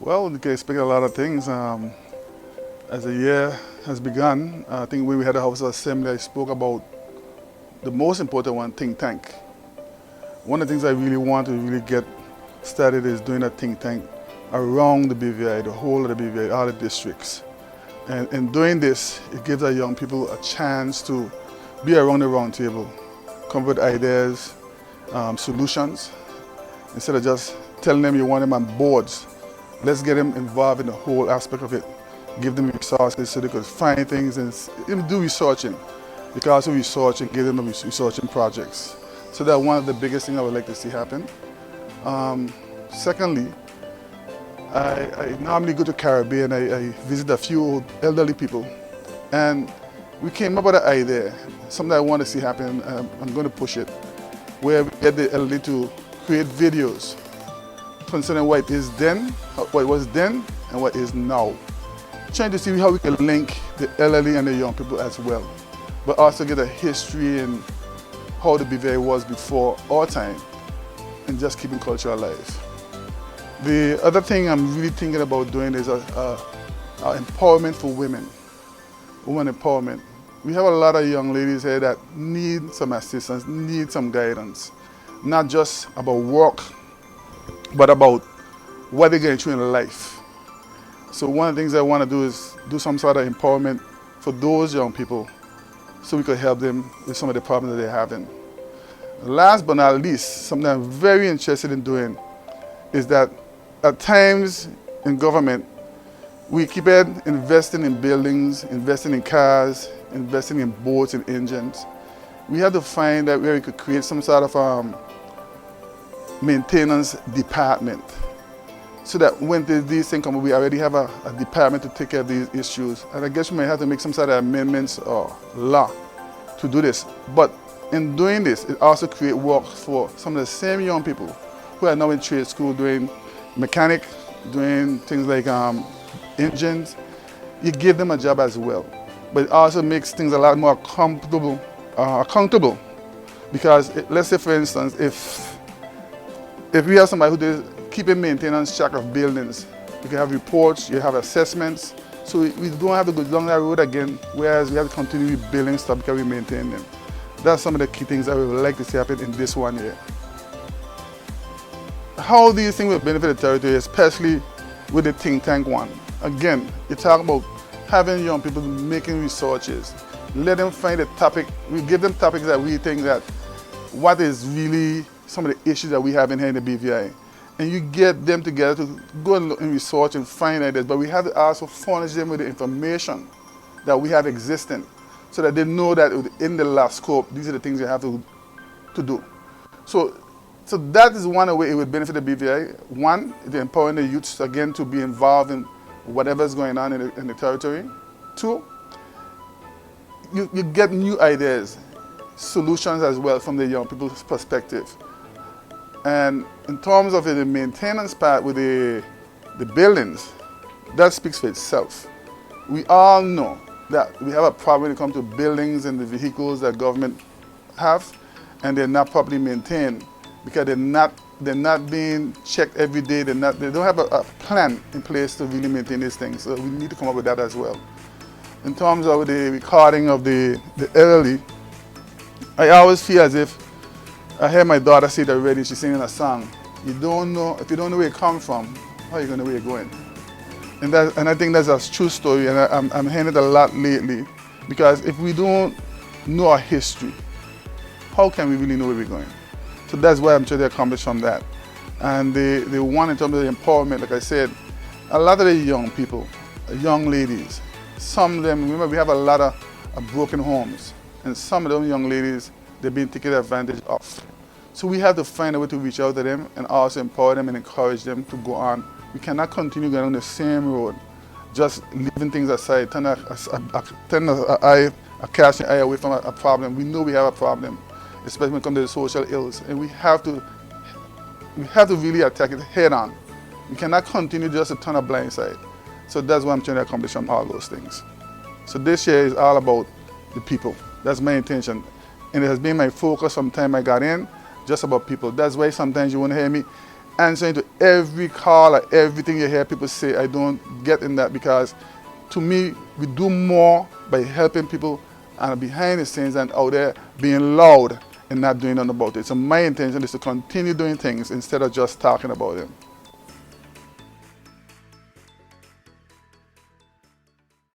Well, you can expect a lot of things. As the year has begun, I think when we had a House of Assembly, I spoke about the most important one, think tank. One of the things I really want to really get started is doing a think tank around the BVI, the whole of the BVI, all the districts. And in doing this, it gives our young people a chance to be around the round table, come up with ideas, solutions, instead of just telling them you want them on boards. Let's get them involved in the whole aspect of it. Give them resources so they could find things and even do researching. You can also research and give them researching projects. So that's one of the biggest things I would like to see happen. Secondly, I normally go to Caribbean. I visit a few elderly people, and we came up with an idea, something I want to see happen. I'm going to push it, where we get the elderly to create videos concerning what it is then, what it was then, and what is now. Trying to see how we can link the elderly and the young people as well, but also get a history and how the BVI was before our time, and just keeping culture alive. The other thing I'm really thinking about doing is empowerment for women, women empowerment. We have a lot of young ladies here that need some assistance, need some guidance, not just about work, but about what they're going through in life. So one of the things I want to do is do some sort of empowerment for those young people so we could help them with some of the problems that they're having. Last but not least, something I'm very interested in doing is that at times in government, we keep investing in buildings, investing in cars, investing in boats and engines. We have to find that where we could create some sort of maintenance department, so that when these things come, we already have a department to take care of these issues. And I guess we might have to make some sort of amendments or law to do this. But in doing this, it also creates work for some of the same young people who are now in trade school doing mechanic, doing things like engines. You give them a job as well. But it also makes things a lot more accountable. Because let's say, for instance, if we have somebody who does keeping maintenance track of buildings, you can have reports, you have assessments, so we don't have to go down that road again, whereas we have to continue building stuff because we maintain them. That's some of the key things I would like to see happen in this 1 year. How these things will benefit the territory, especially with the think tank one. Again, you talk about having young people making researches, let them find a topic, we give them topics that we think that what is really some of the issues that we have in here in the BVI. And you get them together to go and look and research and find ideas, but we have to also furnish them with the information that we have existing, so that they know that in the last scope, these are the things you have to do. So that is one way it would benefit the BVI. One, the empowering the youths again to be involved in whatever's going on in the territory. Two, you get new ideas, solutions as well from the young people's perspective. And in terms of the maintenance part with the buildings, that speaks for itself. We all know that we have a problem when it comes to buildings and the vehicles that government have, and they're not properly maintained because they're not being checked every day. They don't have a plan in place to really maintain these things. So we need to come up with that as well. In terms of the recording of the elderly, I always feel as if I hear my daughter say it already. She's singing a song. If you don't know where it comes from, how are you going to know where you're going? And I think that's a true story, and I'm hearing it a lot lately, because if we don't know our history, how can we really know where we're going? So that's what I'm trying to accomplish from that. And the one in terms of the empowerment, like I said, a lot of the young people, young ladies, some of them, remember we have a lot of broken homes, and some of them young ladies, they're being taken advantage of. So we have to find a way to reach out to them and also empower them and encourage them to go on. We cannot continue going on the same road, just leaving things aside, turn a casting eye away from a problem. We know we have a problem, especially when it comes to the social ills, and we have to really attack it head on. We cannot continue just to turn a blind side. So that's what I'm trying to accomplish on all those things. So this year is all about the people. That's my intention. And it has been my focus from the time I got in, just about people. That's why sometimes you won't hear me answering to every call or everything you hear people say. I don't get in that, because to me, we do more by helping people and behind the scenes and out there being loud and not doing nothing about it. So my intention is to continue doing things instead of just talking about them.